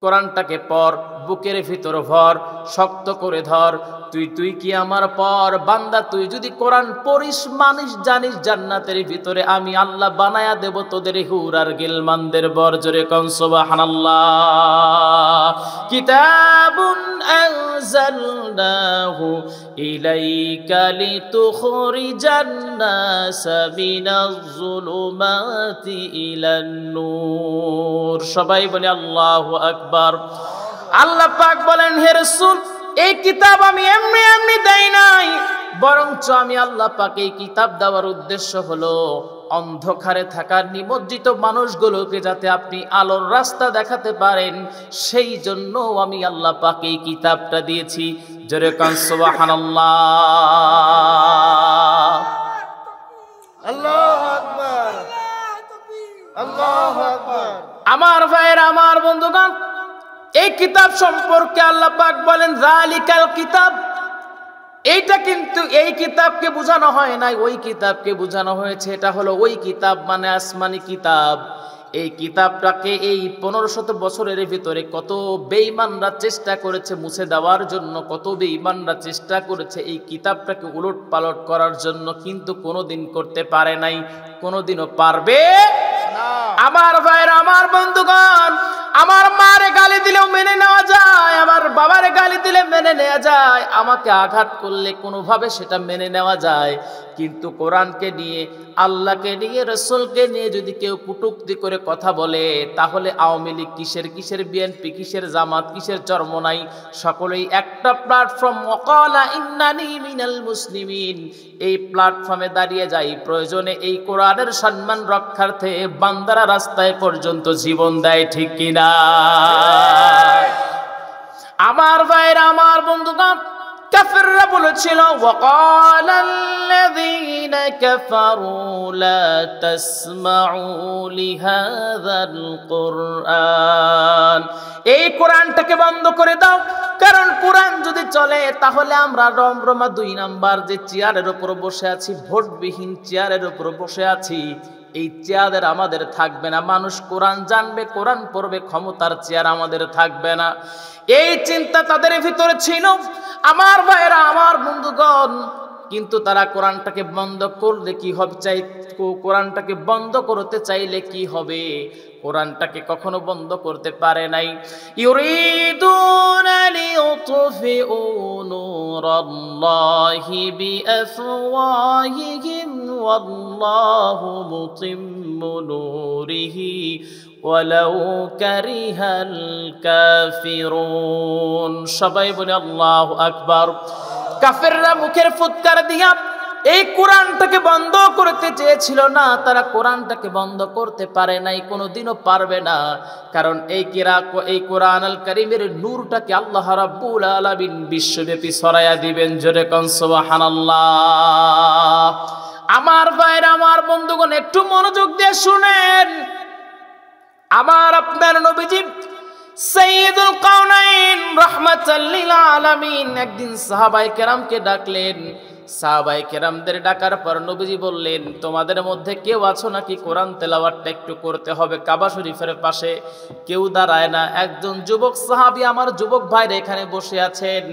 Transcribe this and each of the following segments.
কোরআনটাকে পড়, বুকের ভিতর ভর, শক্ত করে ধর। তুই কি আমার পর বান্দা, তুই যদি কোরআন পড়িস মানিস জানিস জান্নাতের ভিতরে আমি আল্লাহ বানায়া দেব তোদের হুর আর গিলমানদের বর। জোরে কোন সুবহানাল্লাহ। কিতাবুন আনজালনাহু ইলাইকা লিতুখরিজান নাসা মিনাজ যুলুমাতি ইলান নূর। সবাই বলে আল্লাহু আকবার। আল্লাহ পাক বলেন, হে রাসূল, এই কিতাব আমি এমনি এমনি দেই নাই, বরঞ্চ আমি আল্লাহ পাক এই কিতাব দেওয়ার উদ্দেশ্য হলো অন্ধকারে থাকা নিমজ্জিত মানুষগুলোকে যাতে আপনি আলোর রাস্তা দেখাতে পারেন, সেই জন্য আমি আল্লাহ পাক এই কিতাবটা দিয়েছি। জোরে কান সুবহানাল্লাহ। আল্লাহু আকবার, আল্লাহু আকবার। আমার ভাইয়েরা, আমার বন্ধুগণ, এই কিতাব সম্পর্কে আল্লাহ পাক বলেন যালিকাল কিতাব। এইটা কিন্তু এই কিতাবকে বোঝানো হয় নাই, ওই কিতাবকে বোঝানো হয়েছে। এটা হলো ওই কিতাব, মানে আসমানি কিতাব। এই কিতাবটাকে এই 1500 বছরের ভিতরে কত বেঈমানরা চেষ্টা করেছে মুছে দেওয়ার জন্য, কত বেঈমানরা চেষ্টা করেছে এই কিতাবটাকে উলট পালট করার জন্য, কিন্তু কোনোদিন করতে পারে নাই, কোনোদিনও পারবে না। আমার ভাইরা, আমার বন্ধুগণ, আমার মারে গালি দিলেও মেনে নেওয়া যায়, আমার বাবারে গালি দিলে মেনে নেওয়া যায়, আমাকে আঘাত করলে কোনোভাবে সেটা মেনে নেওয়া যায়, কিন্তু কোরআনকে নিয়ে, আল্লাহকে নিয়ে, রাসূলকে নিয়ে যদি কেউ কটূক্তি করে কথা বলে, তাহলে আওয়ামী লীগ কিসের বিএনপি কিসের জামাত কিসের চরমনাই, সকলেই একটা প্ল্যাটফর্ম, ওয়াকালা ইন্নানি মিনাল মুসলিমিন, এই প্ল্যাটফর্মে দাঁড়িয়ে যাই। প্রয়োজনে এই কোরআনের সম্মান রক্ষার্থে বান্দারা রাস্তায় পর্যন্ত জীবন দেয়, ঠিক কিনা? আমার ভাইরা, আমার বন্ধুগণ, কাফেররা বলেছিল ওয়াকালাল্লাযীনা কাফারু লা তাসমাউ লিহাযাল কুরআন, এই কোরআনটাকে বন্ধ করে দাও, কারণ কোরআন যদি চলে তাহলে আমরা রমরমা 2 নাম্বার যে চেয়ারের উপর বসে আছি, ভোটবিহীন চেয়ারের উপর বসে আছি, এই চেয়ার আমাদের থাকবে না। মানুষ কোরআন জানবে, কোরআন পড়বে, ক্ষমতার চেয়ার আমাদের থাকবে না। এই চিন্তা তাদের ভিতরে ছিল। আমার ভাইরা, আমার বন্ধুগণ, কিন্তু তারা কোরআনটাকে বন্ধ করলে কি হবে, কোরআনটাকে বন্ধ করতে চাইলে কি হবে, কোরআনটাকে কখনো বন্ধ করতে পারে নাই। ইউরিদুনা লিইউতফিউ নূরাল্লাহি বিআফওয়াহিহিম ওয়াল্লাহু মুতিম্মু নূরিহি ওয়ালাউ কারিহাল কাফিরুন। সবাই বলে আল্লাহু আকবার। কাফেররা মুখের ফুৎকার দিয়া এই কোরআনটাকে বন্ধ করতে চেয়েছিল না, তারা কোরআনটাকে বন্ধ করতে পারে নাই, কোনোদিনও পারবে না। কারণ এই কোরআন আল কারীমের নূরটাকে আল্লাহ রাব্বুল আলামিন বিশ্বব্যাপী ছড়ায়া দিবেন। জোরে কোন সুবহানাল্লাহ। আমার ভাইরা, আমার বন্ধুগণ, একটু মনোযোগ দিয়ে শুনেন। আমার আপনার নবীজি সাইয়্যিদুল কাওনাইন রাহমাতাল লিল আলামিন একদিন সাহাবায়ে কেরামকে ডাকলেন। সাহাবায়ে কেরামদের ডাকার পর নবীজি বললেন, তোমাদের মধ্যে কেউ আছো নাকি কোরআন তেলাওয়াতটা একটু করতে হবে? কাবা শরীফের পাশে কেউ দাঁড়ায় না। একজন যুবক সাহাবী, আমার যুবক ভাইরা এখানে বসে আছেন,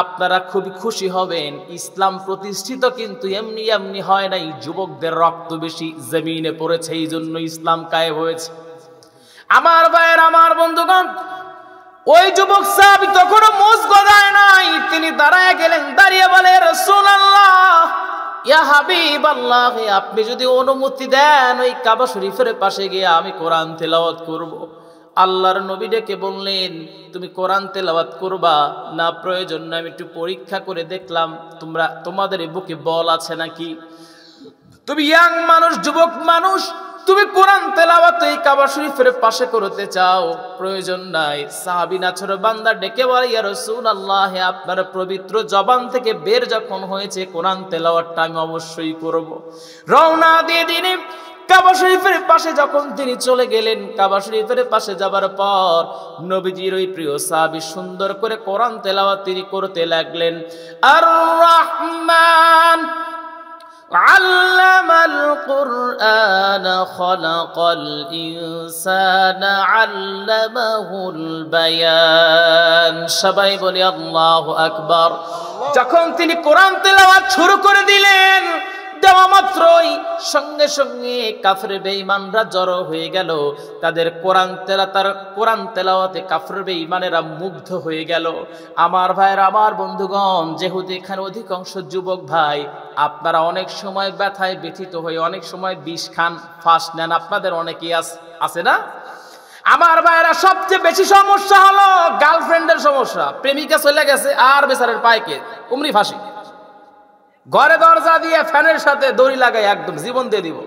আপনারা খুবই খুশি হবেন। ইসলাম প্রতিষ্ঠিত কিন্তু এমনি এমনি হয় নাই, যুবকদের রক্ত বেশি জমিনে পড়েছে, এই জন্য ইসলাম কায়েম হয়েছে। আমার ভাইয়ের, আমার বন্ধুগণ, ওই যুবক সাহাবী তখনও মুখ গজায় নাই, তিনি দাঁড়ায় গেলেন, দাঁড়িয়ে বলে, রাসূলুল্লাহ, ইয়া হাবিবাল্লাহ, আপনি যদি অনুমতি দেন ওই কাবা শরীফের পাশে গিয়ে আমি কোরআন তেলাওয়াত করব। আল্লাহর নবী ডেকে বললেন, তুমি কোরআন তেলাওয়াত করবা না? প্রয়োজন না, আমি একটু পরীক্ষা করে দেখলাম তোমাদের বুকে বল আছে নাকি। তুমি ইয়াং মানুষ, যুবক মানুষ, তুমি কোরআন তেলাওয়াত এই কাবা শরীফের পাশে করতে চাও? প্রয়োজন নাই। সাহাবী নাছোড় বান্দা ডেকে বলে, ইয়া রাসূলুল্লাহ, আপনার পবিত্র জবান থেকে বের যখন হয়েছে কোরআন তেলাওয়াতটা আমি অবশ্যই করব। রওনা দিয়ে দিনে কাবা শরীফের পাশে যখন তিনি চলে গেলেন, কাবা শরীফের পাশে যাবার পর নবীজির ওই প্রিয় সাহাবী সুন্দর করে কোরআন তেলাওয়াত তিনি করতে লাগলেন। আর রহমান আল্লামাল কুরআন খালাকাল ইনসানা আল্লামাহুল বায়ান। সবাই বলি আল্লাহু আকবার। যখন তিনি কোরআন তেলাওয়াত শুরু করে দিলেন, দেওয়া মাত্রই সঙ্গে সঙ্গে কাফের বেঈমানরা জড়ো হয়ে গেল। তাদের কোরআন তেলাওয়াতে কাফের বেঈমানেরা মুগ্ধ হয়ে গেল। আমার ভাইরা, আমার বন্ধুগণ, যেহেতু এখানে অধিকাংশ যুবক ভাই, আপনারা অনেক সময় ব্যথায় ব্যথিত হয়ে অনেক সময় বিষ খান, ফাঁস নেন, আপনাদের অনেকেই আছে না? আমার ভাইরা, সবচেয়ে বেশি সমস্যা হলো গার্লফ্রেন্ডের সমস্যা। প্রেমিকা চলে গেছে আর বেচারের পায়কে উমরি ফাঁসি, ঘরে দরজা দিয়ে ফ্যানের সাথে দড়ি লাগাই একদম জীবন দিয়ে দিব।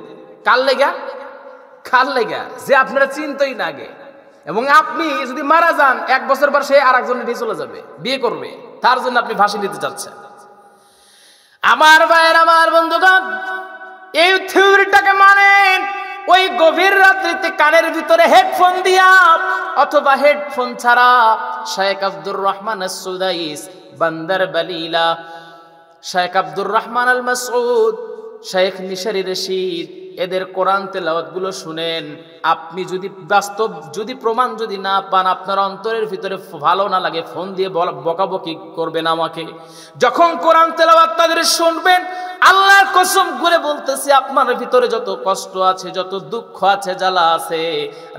কার লেগা যে আপনারা চিনতই না আগে, এবং আপনি যদি মারা যান 1 বছর পর সে আর একজন নিয়ে চলে যাবে, বিয়ে করবে, তার জন্য আপনি ফাঁসি নিতে যাচ্ছেন। আমার ভাইয়ের, আমার বন্ধুগণ, এই থিওরিটাকে মানেন। ওই গভীর রাত্রিতে কানের ভিতরে হেডফোন দিয়া অথবা হেডফোন ছাড়া শেখ আব্দুর রহমান আস-সুদাইস, বান্দার বালিলা, শেখ আব্দুর রহমান আল মাসউদ, শেখ নিশারি রশিদ, এদের কোরআন তেলাওয়াত গুলো শুনেন। আপনি যদি বাস্তব প্রমাণ যদি না পান, আপনার অন্তরের ভিতরে ভালো না লাগে, ফোন দিয়ে বকাবকি করবেন আমাকে। যখন কোরআন তেলাওয়াত তাদের শুনবেন, আল্লাহর কসম করে বলতেছি, আপনার ভিতরে যত কষ্ট আছে, যত দুঃখ আছে, জ্বালা আছে,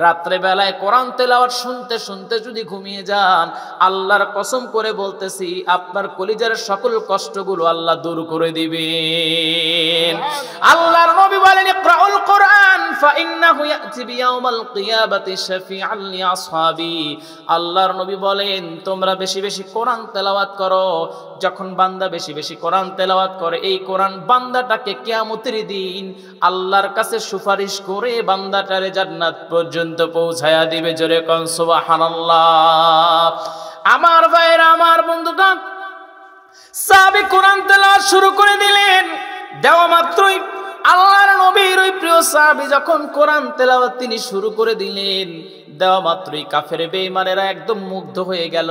রাত্রে বেলায় কোরআন তেলাওয়াত শুনতে শুনতে যদি ঘুমিয়ে যান, আল্লাহর কসম করে বলতেছি, আপনার কলিজার সকল কষ্টগুলো আল্লাহ দূর করে দিবেন। আল্লাহর নবী বলেন, ইকরাউল কোরআন ফাইন্নাহু ইয়াতি বিয়াউমাল কিয়ামাতি শাফিআন লিআসহাবি। আল্লাহর নবী বলেন, তোমরা বেশি বেশি কোরআন তেলাওয়াত করো। যখন বান্দা বেশি বেশি কোরআন তেলাওয়াত করে, এই কোরআন বান্দাটাকে কিয়ামতের দিন আল্লাহর কাছে সুপারিশ করে বান্দাটারে জান্নাত পর্যন্ত পৌঁছায়া দিবে। জোরে কোন সুবহানাল্লাহ। আমার ভাইরা, আমার বন্ধুগণ, সাহাবী কোরআন তেলাওয়াত শুরু করে দিলেন। দেওয়া মাত্রই আল্লাহর নবীর ওই প্রিয় সাহাবী যখন কোরআন তেলাওয়াত তিনি শুরু করে দিলেন, দেওয়া মাত্রই কাফের বেঈমানেরা একদম মুগ্ধ হয়ে গেল।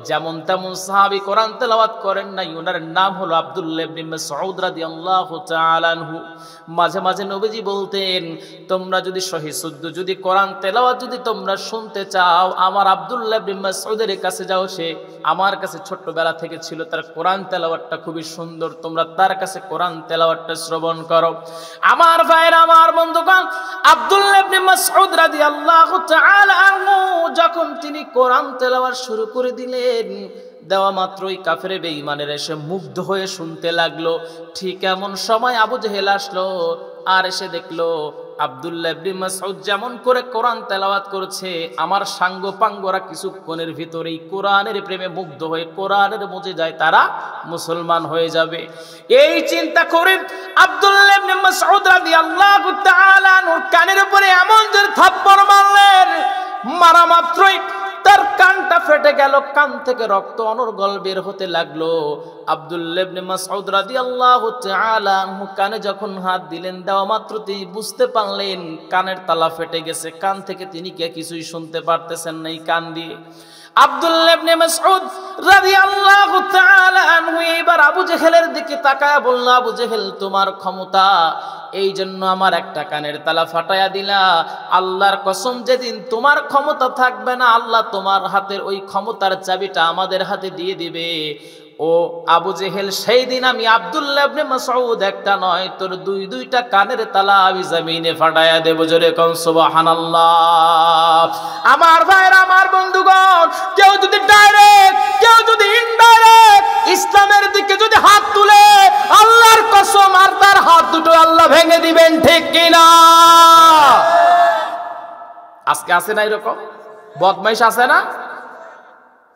যেমন তেমন সাহাবী কোরআন তেলাওয়াত করেন নাই। ওনার নাম হলো আব্দুল্লাহ ইবনে মাসউদ রাদিয়াল্লাহু তাআলা আনহু। মাঝে মাঝে নবীজি বলতেন, তোমরা যদি সহিহ শুদ্ধ যদি কোরআন তেলাওয়াত যদি তোমরা শুনতে চাও, আমার আব্দুল্লাহ ইবনে মাসউদের কাছে যাও। সে আমার কাছে ছোট্টবেলা থেকে ছিল, তার কোরআন তেলাওয়াতটা খুবই সুন্দর, তোমরা তার কাছে কোরআন তেলাওয়াতটা শ্রবণ করো। আমার ভাইরা, আমার বন্ধুগণ, আব্দুল্লাহ ইবনে মাসউদ রাদিয়াল্লাহু তাআলা আনহু যখন তিনি কোরআন তেলাওয়াত শুরু করে দিলেন, দেওয়া মাত্রই কাফের বেঈমানেরা এসে মুগ্ধ হয়ে শুনতে লাগলো। ঠিক এমন সময় আবু জেহেল আসলো, আর এসে দেখলো আব্দুল্লাহ ইবনে মাসউদ যেমন করে কোরআন তেলাওয়াত করছে, আমার সাঙ্গ পাঙ্গরা কিছুক্ষণের ভিতরেই কোরআনের প্রেমে মুগ্ধ হয়ে কোরআনের মজে যায়, তারা মুসলমান হয়ে যাবে। এই চিন্তা করে আব্দুল্লাহ ইবনে মাসউদ রাদিয়াল্লাহু তাআলা আনহুর কানের উপরে এমন জোরে থাপ্পড় মারলেন, মারা মাত্রই তার কানটা ফেটে গেল, কান থেকে রক্ত অনর্গল বের হতে লাগলো। আব্দুল্লাহ ইবনে মাসউদ রাদিয়াল্লাহু তাআলা আনহু কানে যখন হাত দিলেন, দেওয়া মাত্র তিনি বুঝতে পারলেন কানের তালা ফেটে গেছে, কান থেকে তিনি কিছুই শুনতে পারতেছেন না এই কান দিয়ে। আব্দুল্লাহ ইবনে মাসউদ রাদিয়াল্লাহু তাআলা আনহু এবার আবু জেহেলের দিকে তাকায় বলল, আবু জেহেল, তোমার ক্ষমতা, এই জন্য আমার একটা কানের তালা ফাটায়া দিলা। আল্লাহর কসম, যেদিন তোমার ক্ষমতা থাকবে না, আল্লাহ তোমার হাতের ওই ক্ষমতার চাবিটা আমাদের হাতে দিয়ে দিবে। ও আবু জেহেল, সেই দিন আমি আব্দুল্লাহ ইবনে মাসউদ একটা নয়, তোর দুইটা কানের তালা আমি জমিনে ফাটায়া দেব। জোরে কোন সুবহানাল্লাহ। আমার ভাইরা, আমার বন্ধুগণ, কেউ যদি ডাইরেক্ট, কেউ যদি ইনডাইরেক্ট ইসলামের দিকে যদি হাত তুলে, আল্লাহর কসম আর তার হাত দুটো আল্লাহ ভেঙে দিবেন, ঠিক কিনা? আজকে আছে না এরকম বদমাইশ, আছে না?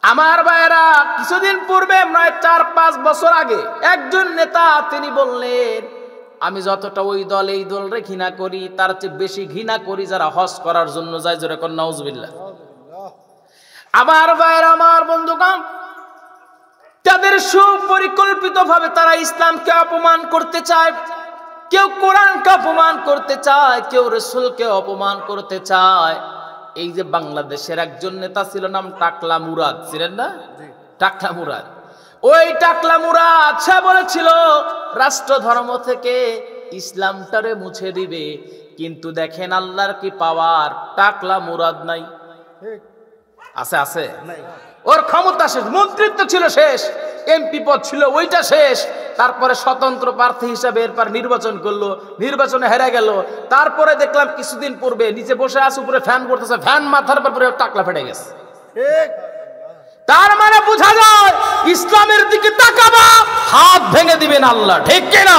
আমার ভাইরা, কিছুদিন পূর্বে, প্রায় 4-5 বছর আগে, একজন নেতা তিনি বললেন, আমি যতটা ওই দল এই দলরে ঘৃণা করি, তার চেয়ে বেশি ঘৃণা করি যারা হজ করার জন্য যায়। জোরে কোন নাউজুবিল্লাহ। আমার ভাইরা, আমার বন্ধুগণ, তাদের সুপরিকল্পিতভাবে তারা ইসলামকে অপমান করতে চায়, কেউ কোরআনকে অপমান করতে চায়, কেউ রাসূলকে অপমান করতে চায়। এই যে বাংলাদেশের একজন নেতা ছিল, নাম টাকলা মুরাদ, ছিলেন না? টাকলা মুরাদ, ওই টাকলা মুরাদ সে বলেছিল রাষ্ট্র ধর্ম থেকে ইসলামটারে মুছে দিবে, কিন্তু দেখেন আল্লাহর কি পাওয়ার, টাকলা মুরাদ নাই। আছে আছে, ওর ক্ষমতা শেষ, মন্ত্রিত্ব ছিল শেষ, এমপি পদ ছিল ওইটা শেষ। তারপরে স্বতন্ত্র প্রার্থী হিসাবে এরপর নির্বাচন করলো, নির্বাচনে হেরে গেল। তারপরে দেখলাম কিছুদিন পূর্বে নিচে বসে আছে, উপরে ফ্যান করতেছে, ফ্যান মাথার পরে টাকলা ফেটে গেছে। তার মানে বোঝা যায় ইসলামের দিকে তাকাবা হাত ভেঙে দিবেন আল্লাহ, ঠিক কিনা?